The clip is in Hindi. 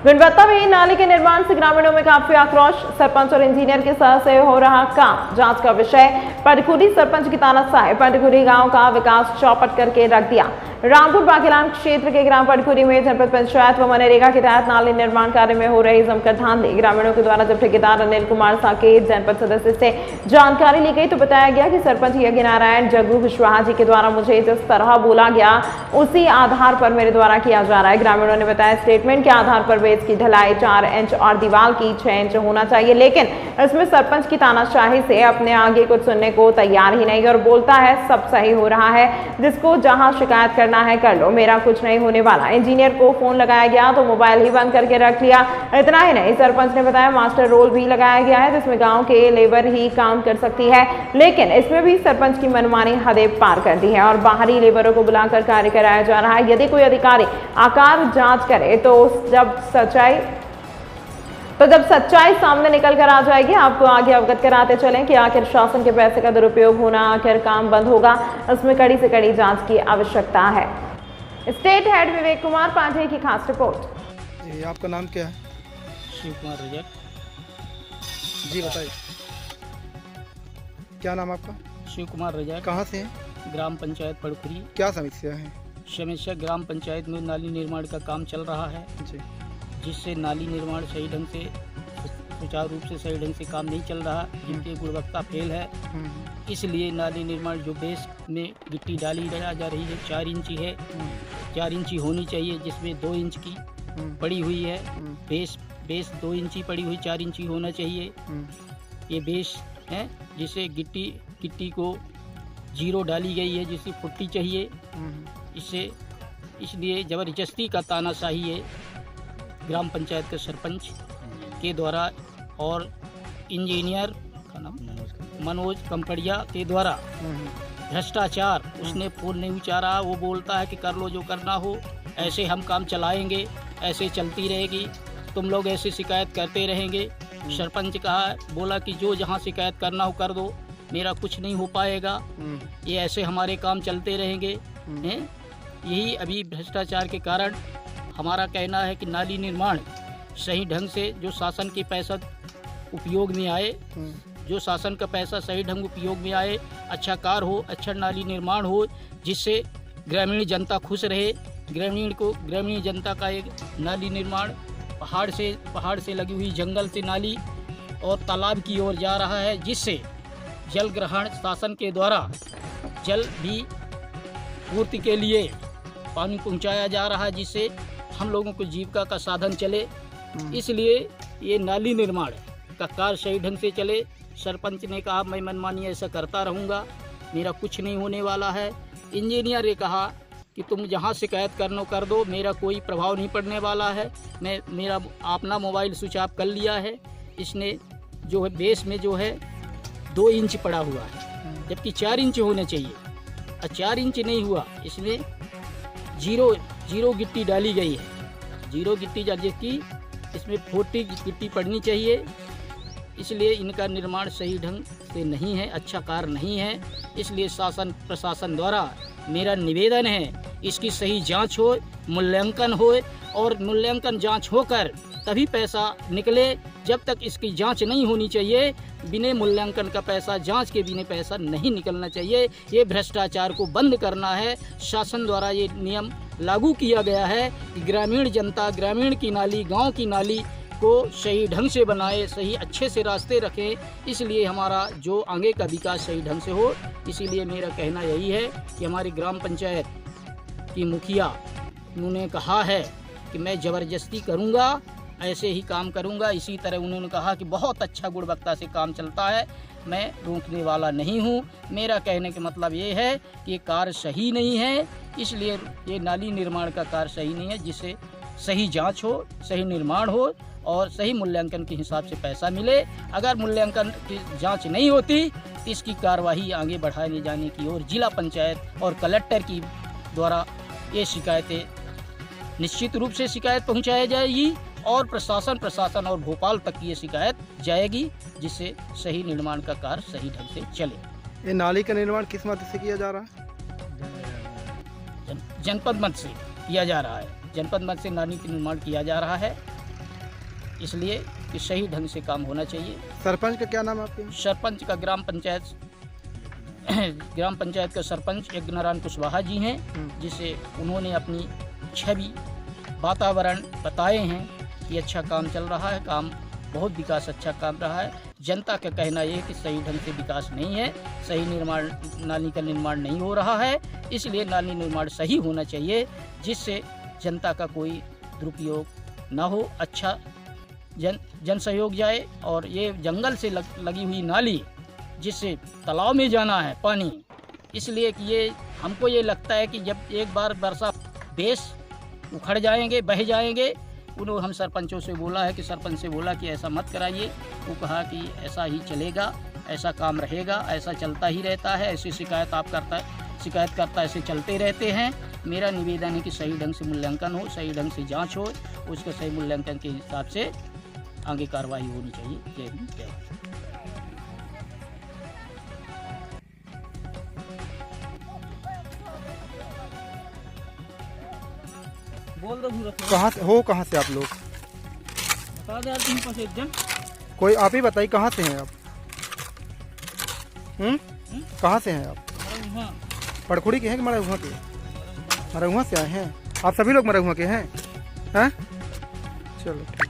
गुणवत्ताविहीन नाली के निर्माण से ग्रामीणों में काफी आक्रोश। सरपंच और इंजीनियर के साथ से हो रहा काम जांच का विषय। पंडकुरी सरपंच की तानाशाही। पंडकुरी गांव का विकास चौपट करके रख दिया। रामपुर बागेलान क्षेत्र के ग्राम पंडकुरी में जनपद पंचायत व मनरेगा के तहत नाली निर्माण कार्य में हो रही जमकर धांधली। ग्रामीणों के द्वारा जब ठेकेदार अनिल कुमार साकेत जनपद सदस्य से जानकारी ली गई तो बताया गया कि सरपंच यज्ञ नारायण जग्गू कुशवाहा जी के द्वारा मुझे जिस तरह बोला गया उसी आधार पर मेरे द्वारा किया जा रहा है। ग्रामीणों ने बताया स्टेटमेंट के आधार पर बेस की ढलाई 4 इंच और दीवार की 6 इंच होना चाहिए, लेकिन इसमें सरपंच की तानाशाही से अपने आगे कुछ सुनने को तैयार ही नहीं और बोलता है सब सही हो रहा है, जिसको जहां शिकायत करना है कर लो, मेरा कुछ नहीं होने वाला। इंजीनियर को फोन लगाया गया तो मोबाइल ही बंद करके रख लिया। इतना ही नहीं, सरपंच ने बताया मास्टर रोल भी लगाया गया है जिसमें गांव के लेबर ही काम कर सकती है, लेकिन इसमें भी सरपंच की मनमानी हदें पार कर दी है और बाहरी लेबरों को बुलाकर कार्य कराया जा रहा है। यदि कोई अधिकारी आकार जांच करे तो जब सच्चाई सामने निकल कर आ जाएगी आपको आगे अवगत कराते चलें कि आखिर शासन के पैसे का दुरुपयोग होना, आखिर काम बंद होगा, इसमें कड़ी से कड़ी जांच की आवश्यकता है। स्टेट हेड विवेक कुमार पांडे की खास रिपोर्ट। जी, आपका नाम क्या है? शिव कुमार रजक। जी बताइए, क्या नाम आपका? शिव कुमार रजक। कहाँ से हैं? ग्राम पंचायत पड़खुरी। क्या समस्या है? समस्या ग्राम पंचायत में नाली निर्माण का काम चल रहा है जी, जिससे नाली निर्माण सही ढंग से सुचारू रूप से सही ढंग से काम नहीं चल रहा, जिनकी गुणवत्ता फेल है। इसलिए नाली निर्माण जो बेस में गिट्टी डाली जा रही है 4 इंची है, 4 इंची होनी चाहिए, जिसमें 2 इंच की पड़ी हुई है। बेस 2 इंची पड़ी हुई 4 इंची होना चाहिए। ये बेस है जिसे गिट्टी को 0 डाली गई है, जिसकी पुट्टी चाहिए। इसलिए ज़बरदस्ती का तानाशाही है ग्राम पंचायत के सरपंच के द्वारा और इंजीनियर का नाम मनोज कंकड़िया के द्वारा भ्रष्टाचार। उसने फोन नहीं उचारा, वो बोलता है कि कर लो जो करना हो, ऐसे हम काम चलाएंगे, ऐसे चलती रहेगी, तुम लोग ऐसे शिकायत करते रहेंगे। सरपंच बोला कि जो जहाँ शिकायत करना हो कर दो, मेरा कुछ नहीं हो पाएगा, ये ऐसे हमारे काम चलते रहेंगे। यही अभी भ्रष्टाचार के कारण हमारा कहना है कि नाली निर्माण सही ढंग से जो शासन के पैसा उपयोग में आए, जो शासन का पैसा सही ढंग उपयोग में आए, अच्छा कार्य हो, अच्छा नाली निर्माण हो, जिससे ग्रामीण जनता खुश रहे। ग्रामीण जनता का एक नाली निर्माण पहाड़ से लगी हुई जंगल से नाली और तालाब की ओर जा रहा है, जिससे जल ग्रहण शासन के द्वारा जल भी पूर्ति के लिए पानी पहुंचाया जा रहा है, जिससे हम लोगों को जीविका का साधन चले। इसलिए ये नाली निर्माण का कार्य सही ढंग से चले। सरपंच ने कहा मैं मनमानी ऐसा करता रहूँगा, मेरा कुछ नहीं होने वाला है। इंजीनियर ने कहा कि तुम जहाँ शिकायत करना कर दो, मेरा कोई प्रभाव नहीं पड़ने वाला है, मेरा अपना मोबाइल स्विच ऑफ कर लिया है। इसने जो है बेस में जो है 2 इंच पड़ा हुआ है, जबकि 4 इंच होने चाहिए, और 4 इंच नहीं हुआ। इसमें जीरो गिट्टी डाली गई है, 0 गिट्टी जबकि इसमें 40 गिट्टी पड़नी चाहिए। इसलिए इनका निर्माण सही ढंग से नहीं है, अच्छा कार्य नहीं है। इसलिए शासन प्रशासन द्वारा मेरा निवेदन है इसकी सही जांच हो, मूल्यांकन हो, और मूल्यांकन जांच होकर तभी पैसा निकले। जब तक इसकी जांच नहीं होनी चाहिए, बिना मूल्यांकन का पैसा, जांच के बिना पैसा नहीं निकलना चाहिए। ये भ्रष्टाचार को बंद करना है। शासन द्वारा ये नियम लागू किया गया है कि ग्रामीण जनता ग्रामीण की नाली, गांव की नाली को सही ढंग से बनाए, सही अच्छे से रास्ते रखें। इसलिए हमारा जो आगे का विकास सही ढंग से हो। इसीलिए मेरा कहना यही है कि हमारी ग्राम पंचायत की मुखिया उन्होंने कहा है कि मैं ज़बरदस्ती करूँगा, ऐसे ही काम करूँगा। इसी तरह उन्होंने कहा कि बहुत अच्छा गुणवत्ता से काम चलता है, मैं रोकने वाला नहीं हूँ। मेरा कहने का मतलब ये है कि ये कार्य सही नहीं है, इसलिए ये नाली निर्माण का कार्य सही नहीं है, जिससे सही जांच हो, सही निर्माण हो और सही मूल्यांकन के हिसाब से पैसा मिले। अगर मूल्यांकन की जांच नहीं होती तो इसकी कार्यवाही आगे बढ़ाए जाने की ओर जिला पंचायत और कलेक्टर की द्वारा ये शिकायतें निश्चित रूप से शिकायत पहुँचाई जाएगी और प्रशासन और भोपाल तक ये शिकायत जाएगी, जिससे सही निर्माण का कार्य सही ढंग से चले। ये नाली का निर्माण किस मद से किया जा रहा है? जनपद मद से किया जा रहा है। जनपद मद से नाली का निर्माण किया जा रहा है। इसलिए कि सही ढंग से काम होना चाहिए। सरपंच का क्या नाम है आपके? सरपंच का ग्राम पंचायत का सरपंच यज्ञनारायण कुशवाहा जी हैं, जिसे उन्होंने अपनी छवि वातावरण बताए हैं कि अच्छा काम चल रहा है, काम बहुत विकास अच्छा काम रहा है। जनता का कहना ये है कि सही ढंग से विकास नहीं है, सही निर्माण नाली का निर्माण नहीं हो रहा है, इसलिए नाली निर्माण सही होना चाहिए जिससे जनता का कोई दुरुपयोग ना हो, अच्छा जन सहयोग जाए। और ये जंगल से लगी हुई नाली जिससे तालाब में जाना है पानी, इसलिए कि ये हमको ये लगता है कि जब एक बार वर्षा बेस उखड़ जाएंगे, बह जाएंगे। उन्होंने हम सरपंचों से बोला है कि सरपंच से बोला कि ऐसा मत कराइए, वो कहा कि ऐसा ही चलेगा, ऐसा काम रहेगा, ऐसा चलता ही रहता है, ऐसी शिकायतकर्ता ऐसे चलते रहते हैं। मेरा निवेदन है कि सही ढंग से मूल्यांकन हो, सही ढंग से जांच हो, उसके सही मूल्यांकन के हिसाब से आगे कार्रवाई होनी चाहिए। जय हिंद, जय भारत। बोल दो कहाँ से आप लोग? बता दे यार, तुम पास एक जन कोई आप ही बताइए, कहाँ से हैं आप? कहाँ से हैं आप? पड़खुड़ी के हैं कि मरहुआ के? मरहुआ से आए हैं आप? सभी लोग मरहुआ के हैं? चलो।